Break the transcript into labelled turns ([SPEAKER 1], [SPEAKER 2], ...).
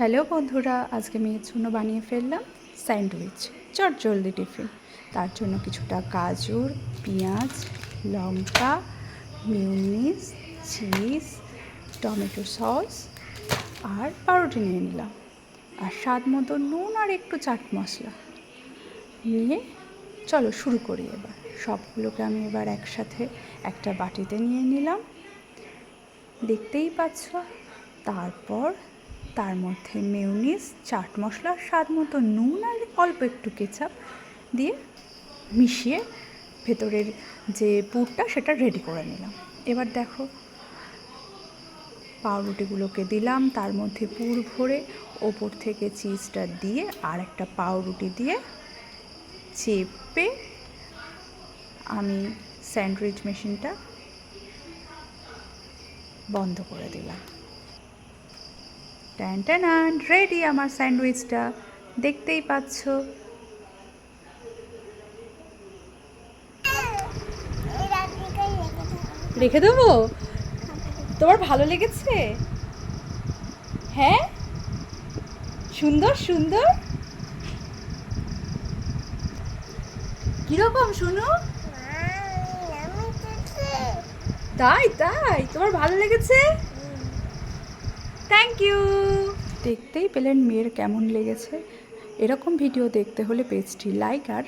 [SPEAKER 1] Hello বন্ধুরা, আজকে মেয়ের জন্য বানিয়ে ফেললাম স্যান্ডউইচ চটজলদি টিফিন। তার জন্য কিছুটা গাজর, পেঁয়াজ, লঙ্কা, মিউনিস, চিজ, টমেটো সস আর পাউরুটি নিয়ে নিলাম। আর স্বাদ মতো নুন আর একটু চাট মশলা নিয়ে চলো শুরু করি। এবার সবগুলোকে আমি এবার একসাথে একটা বাটিতে নিয়ে নিলাম, দেখতেই পাচ্ছ। তারপর তার মধ্যে মিউনিস, চাট মশলা, স্বাদ মতো নুন আর অল্প একটু কেচাপ দিয়ে মিশিয়ে ভেতরের যে পুরটা সেটা রেডি করে নিলাম। এবার দেখো, পাউরুটিগুলোকে দিলাম, তার মধ্যে পুর ভরে ওপর থেকে চিজটা দিয়ে আর একটা পাউরুটি দিয়ে চেপে আমি স্যান্ডউইচ মেশিনটা বন্ধ করে দিলাম। টান রেডি আমার স্যান্ডউইচটা, দেখতেই পাচ্ছ। রেখে দেবো? তোমার ভালো লেগেছে? হ্যাঁ, সুন্দর সুন্দর। কিরকম শুনো? তাই তাই তোমার ভালো লেগেছে? Thank you. দেখতেই পেলেন মেয়ের কেমন লেগেছে। এরকম ভিডিও দেখতে হলে পেজটি লাইক আর